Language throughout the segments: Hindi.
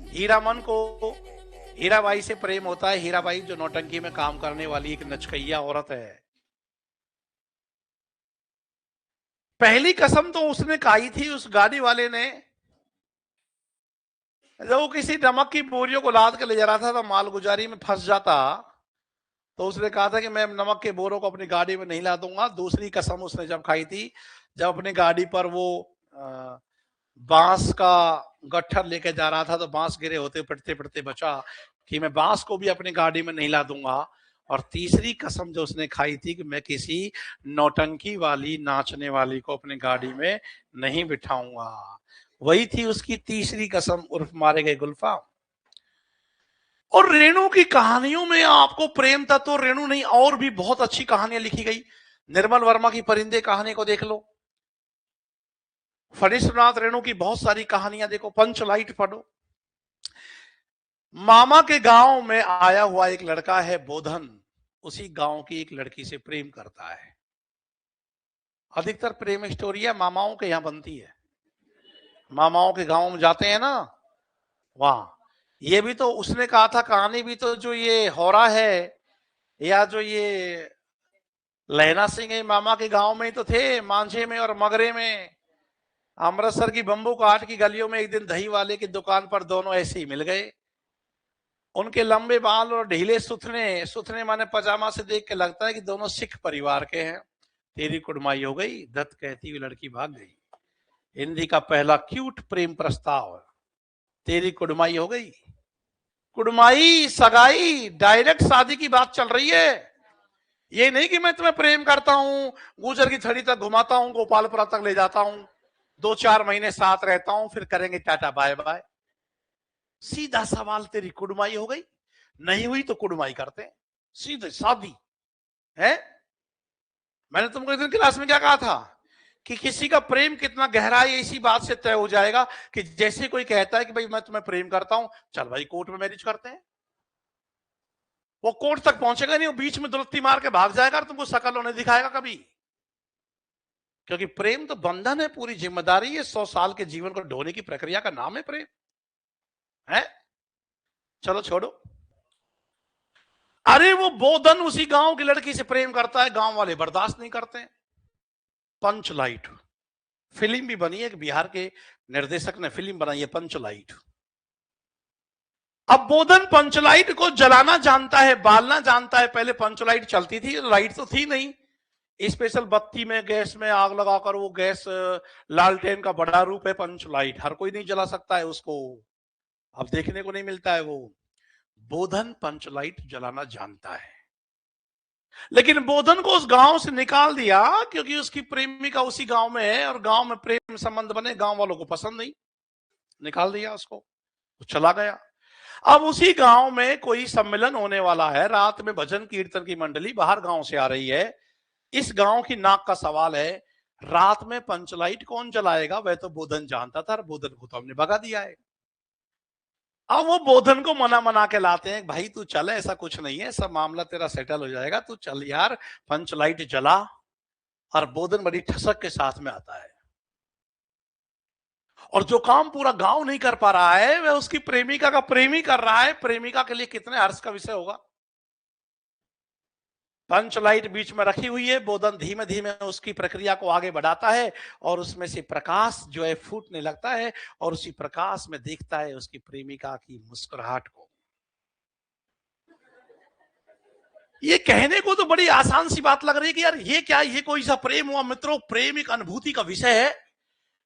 हीरामन को हीराबाई से प्रेम होता है। हीराबाई जो नौटंकी में काम करने वाली एक नचकैया औरत है। पहली कसम तो उसने खाई थी उस गाड़ी वाले ने, जब वो किसी नमक की बोरियों को लाद के ले जा रहा था तो मालगुजारी में फंस जाता, तो उसने कहा था कि मैं नमक के बोरों को अपनी गाड़ी में नहीं ला दूंगा। दूसरी कसम उसने जब खाई थी, जब अपनी गाड़ी पर वो बांस का गट्ठर लेके जा रहा था, तो बांस गिरे होते पिटते पिटते बचा कि मैं बांस को भी अपनी गाड़ी में नहीं ला दूंगा। और तीसरी कसम जो उसने खाई थी कि मैं किसी नौटंकी वाली नाचने वाली को अपनी गाड़ी में नहीं बिठाऊंगा। वही थी उसकी तीसरी कसम, उर्फ मारे गए गुल्फा। और रेणु की कहानियों में आपको प्रेम तत्व तो रेणु नहीं, और भी बहुत अच्छी कहानियां लिखी गई। निर्मल वर्मा की परिंदे कहानी को देख लो, फणीश्वरनाथ रेणु की बहुत सारी कहानियां देखो, पंचलाइट पढ़ो। मामा के गांव में आया हुआ एक लड़का है बोधन, उसी गांव की एक लड़की से प्रेम करता है। अधिकतर प्रेम स्टोरियां मामाओं के यहां बनती है, मामाओं के गांव में जाते हैं ना वहां। ये भी तो उसने कहा था कहानी भी तो, जो ये होरा है या जो ये लहना सिंह है, मामा के गांव में ही तो थे, मांझे में और मगरे में। अमृतसर की बंबू काट की गलियों में एक दिन दही वाले की दुकान पर दोनों ऐसे ही मिल गए। उनके लंबे बाल और ढीले सुथने, सुथने माने पजामा से देख के लगता है कि दोनों सिख परिवार के हैं। तेरी कुड़माई हो गई, दत्त कहती हुई लड़की भाग गई। हिंदी का पहला क्यूट प्रेम प्रस्ताव, तेरी कुड़माई हो गई। कुड़माई, सगाई, डायरेक्ट शादी की बात चल रही है। ये नहीं कि मैं तुम्हें प्रेम करता हूं, गुजर की छड़ी तक घुमाता हूं, गोपालपुरा तक ले जाता हूं, 2-4 महीने साथ रहता हूं, फिर करेंगे टाटा बाय बाय। सीधा सवाल, तेरी कुड़माई हो गई? नहीं हुई तो कुड़माई करते हैं, सीधे शादी है। मैंने तुमको एक दिन क्लास में क्या कहा था कि किसी का प्रेम कितना गहरा है इसी बात से तय हो जाएगा कि जैसे कोई कहता है कि भाई मैं तुम्हें प्रेम करता हूं, चल भाई कोर्ट में मैरिज करते हैं। वो कोर्ट तक पहुंचेगा नहीं, वो बीच में दुलत्ती मार के भाग जाएगा और तुमको शकल होने दिखाएगा कभी। क्योंकि प्रेम तो बंधन है, पूरी जिम्मेदारी है, 100 साल के जीवन को ढोने की प्रक्रिया का नाम है प्रेम है। चलो छोड़ो। अरे वो बोधन उसी गांव की लड़की से प्रेम करता है, गांव वाले बर्दाश्त नहीं करते हैं। पंचलाइट फिल्म भी बनी है, बिहार के निर्देशक ने फिल्म बनाई है पंचलाइट। अब बोधन पंचलाइट को जलाना जानता है, बालना जानता है। पहले पंचलाइट चलती थी, लाइट तो थी नहीं, स्पेशल बत्ती में गैस में आग लगाकर, वो गैस लालटेन का बड़ा रूप है पंचलाइट, हर कोई नहीं जला सकता है उसको, अब देखने को नहीं मिलता है वो। बोधन पंचलाइट जलाना जानता है, लेकिन बोधन को उस गांव से निकाल दिया क्योंकि उसकी प्रेमिका उसी गांव में है और गांव में प्रेम संबंध बने, गांव वालों को पसंद नहीं, निकाल दिया उसको, वो चला गया। अब उसी गांव में कोई सम्मेलन होने वाला है, रात में भजन कीर्तन की मंडली बाहर गांव से आ रही है। इस गांव की नाक का सवाल है, रात में पंचलाइट कौन जलाएगा? वह तो बोधन जानता था, बोधन को तो हमने भगा दिया है। अब वो बोधन को मना मना के लाते हैं, भाई तू चल, ऐसा कुछ नहीं है, सब मामला तेरा सेटल हो जाएगा, तू चल यार, पंचलाइट जला। और बोधन बड़ी ठसक के साथ में आता है, और जो काम पूरा गांव नहीं कर पा रहा है वह उसकी प्रेमिका का प्रेमी कर रहा है। प्रेमिका के लिए कितने हर्ष का विषय होगा। पंचलाइट बीच में रखी हुई है, बोधन धीमे धीमे उसकी प्रक्रिया को आगे बढ़ाता है और उसमें से प्रकाश जो है फूटने लगता है, और उसी प्रकाश में देखता है उसकी प्रेमिका की मुस्कुराहट को। ये कहने को तो बड़ी आसान सी बात लग रही है कि यार ये क्या, ये कोई सा प्रेम हुआ? मित्रों, प्रेम एक अनुभूति का विषय है।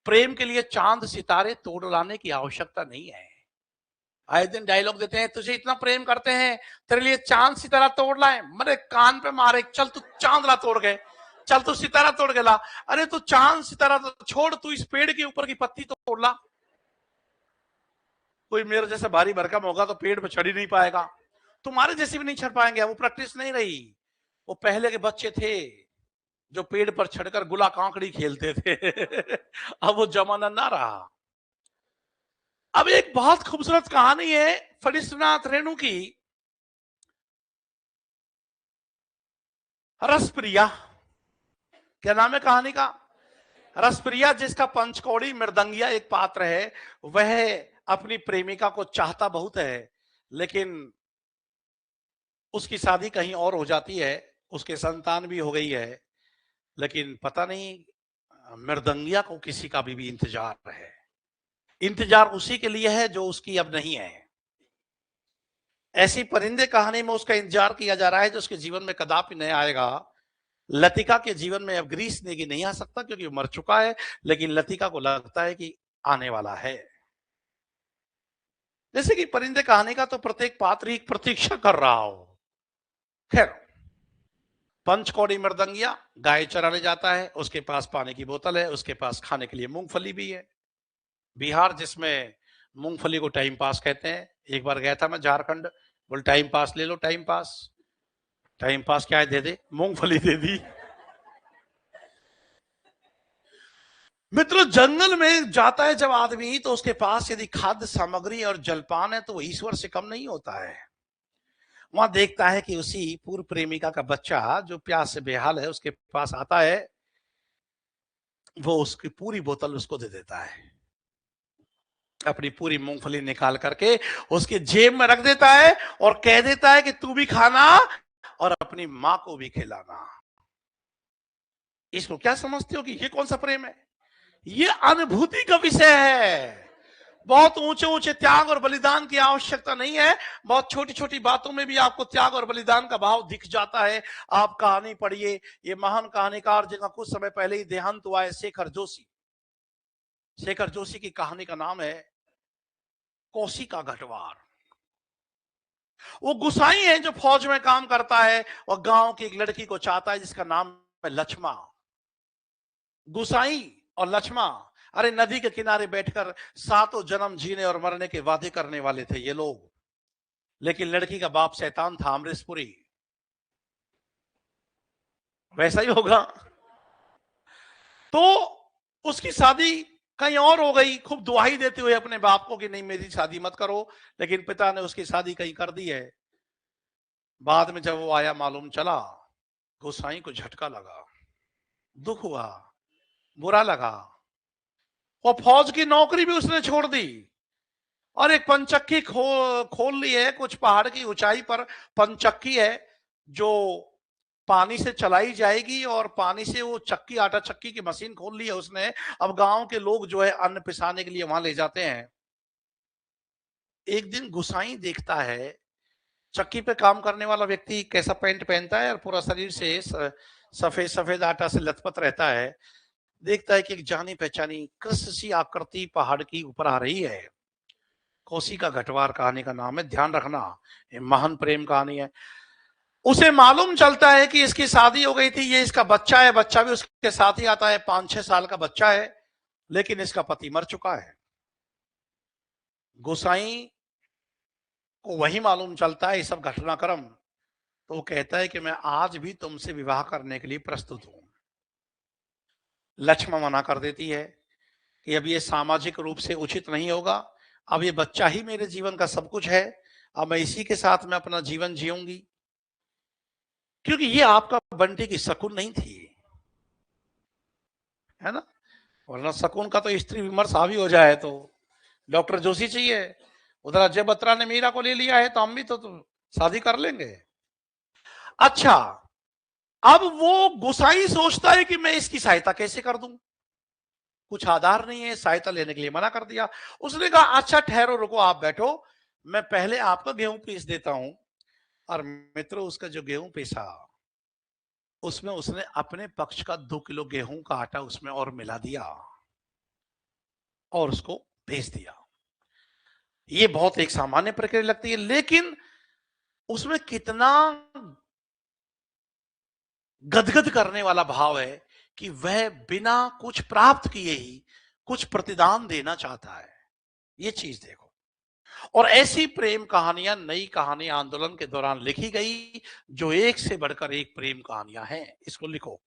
प्रेम के लिए चांद सितारे तोड़ लाने की आवश्यकता नहीं है। आए दिन डायलॉग देते हैं, तुझे इतना प्रेम करते हैं, तेरे लिए चांद सितारा तोड़ लाए। मेरे कान पे मारे, चल तू चांद ला तोड़ गए, चल तू सितारा तोड़ के ला। अरे तू चांद सितारा तो छोड़, तू इस पेड़ के ऊपर की पत्ती तो तोड़ ला। कोई मेरे जैसा भारी भरकम होगा तो पेड़ पे चढ़ ही नहीं पाएगा, तुम्हारे जैसे भी नहीं चढ़ पाएंगे। वो प्रैक्टिस नहीं रही, वो पहले के बच्चे थे जो पेड़ पर चढ़कर गुला कांकड़ी खेलते थे अब वो जमाना ना रहा। अब एक बहुत खूबसूरत कहानी है फणीश्वरनाथ रेणु की, रसप्रिया। क्या नाम है कहानी का? रसप्रिया, जिसका पंचकौड़ी मृदंगिया एक पात्र है, वह अपनी प्रेमिका को चाहता बहुत है, लेकिन उसकी शादी कहीं और हो जाती है, उसके संतान भी हो गई है, लेकिन पता नहीं मृदंगिया को किसी का भी इंतजार है। इंतजार उसी के लिए है जो उसकी अब नहीं है। ऐसी परिंदे कहानी में उसका इंतजार किया जा रहा है जो उसके जीवन में कदापि नहीं आएगा। लतिका के जीवन में अब ग्रीस नेगी नहीं आ सकता क्योंकि वो मर चुका है, लेकिन लतिका को लगता है कि आने वाला है। जैसे कि परिंदे कहानी का तो प्रत्येक पात्र ही प्रतीक्षा कर रहा हो। खैर, पंचकोड़ी मृदंगिया गाय चराने जाता है, उसके पास पानी की बोतल है, उसके पास खाने के लिए मूंगफली भी है। बिहार जिसमें मूंगफली को टाइम पास कहते हैं। एक बार गया था मैं झारखंड, बोल टाइम पास ले लो, टाइम पास क्या है, दे दे, मूंगफली दे दी। मित्रों, जंगल में जाता है जब आदमी तो उसके पास यदि खाद्य सामग्री और जलपान है तो वो ईश्वर से कम नहीं होता है। वहां देखता है कि उसी पूर्व प्रेमिका का बच्चा जो प्यास से बेहाल है उसके पास आता है, वो उसकी पूरी बोतल उसको दे देता है। अपनी पूरी मूंगफली निकाल करके उसके जेब में रख देता है और कह देता है कि तू भी खाना और अपनी मां को भी खिलाना। इसको क्या समझते हो कि ये कौन सा प्रेम है? ये अनुभूति का विषय है। बहुत ऊंचे ऊंचे त्याग और बलिदान की आवश्यकता नहीं है। बहुत छोटी छोटी बातों में भी आपको त्याग और बलिदान का भाव दिख जाता है। आप कहानी पढ़िए, ये महान कहानीकार जिनका कुछ समय पहले ही देहांत हुआ है, शेखर जोशी। शेखर जोशी की कहानी का नाम है कोसी का घटवार। वो गुसाई है जो फौज में काम करता है और गांव की एक लड़की को चाहता है जिसका नाम है लक्ष्मा। गुसाई और लक्ष्मा, अरे नदी के किनारे बैठकर सातों जन्म जीने और मरने के वादे करने वाले थे ये लोग। लेकिन लड़की का बाप शैतान था, अमरीशपुरी। वैसा ही होगा। तो उसकी शादी कहीं और हो गई, खूब दुहाई देते हुए अपने बाप को कि नहीं मेरी शादी मत करो, लेकिन पिता ने उसकी शादी कहीं कर दी है। बाद में जब वो आया मालूम चला, गोसाई को झटका लगा, दुख हुआ, बुरा लगा। और फौज की नौकरी भी उसने छोड़ दी और एक पंचक्की खोल ली है कुछ पहाड़ की ऊंचाई पर। पंचक्की है जो पानी से चलाई जाएगी और पानी से वो चक्की, आटा चक्की की मशीन खोल ली है उसने। अब गांव के लोग जो है अन्न पिसाने के लिए वहां ले जाते हैं। एक दिन गुसाई देखता है चक्की पे काम करने वाला व्यक्ति कैसा पैंट पहनता है और पूरा शरीर से सफेद सफेद आटा से लथपथ रहता है। देखता है कि एक जानी पहचानी कृष्ण सी आकृति पहाड़ की ऊपर आ रही है। कोसी का घटवार कहानी का नाम है, ध्यान रखना, ये महान प्रेम कहानी है। उसे मालूम चलता है कि इसकी शादी हो गई थी, ये इसका बच्चा है, बच्चा भी उसके साथ ही आता है, 5-6 साल का बच्चा है, लेकिन इसका पति मर चुका है। गोसाई को वही मालूम चलता है ये सब घटनाक्रम, तो वो कहता है कि मैं आज भी तुमसे विवाह करने के लिए प्रस्तुत हूं। लक्ष्मण मना कर देती है कि अब ये सामाजिक रूप से उचित नहीं होगा, अब ये बच्चा ही मेरे जीवन का सब कुछ है, अब मैं इसी के साथ में अपना जीवन जीऊंगी। क्योंकि ये आपका बंटी की शकुन नहीं थी, है ना, वरना शकुन का तो स्त्री विमर्श हावी हो जाए तो डॉक्टर जोशी चाहिए। उधर अजय बत्रा ने मीरा को ले लिया है तो हम भी तो शादी कर लेंगे। अच्छा, अब वो गुसाई सोचता है कि मैं इसकी सहायता कैसे कर दूं, कुछ आधार नहीं है, सहायता लेने के लिए मना कर दिया। उसने कहा अच्छा ठहरो, रुको, आप बैठो, मैं पहले आपका गेहूं पीस देता हूं। और मित्रों, उसका जो गेहूं पीसा उसमें उसने अपने पक्ष का 2 किलो गेहूं का आटा उसमें और मिला दिया और उसको भेज दिया। ये बहुत एक सामान्य प्रक्रिया लगती है, लेकिन उसमें कितना गदगद करने वाला भाव है कि वह बिना कुछ प्राप्त किए ही कुछ प्रतिदान देना चाहता है। ये चीज देखो। और ऐसी प्रेम कहानियां नई कहानी आंदोलन के दौरान लिखी गई जो एक से बढ़कर एक प्रेम कहानियां हैं। इसको लिखो।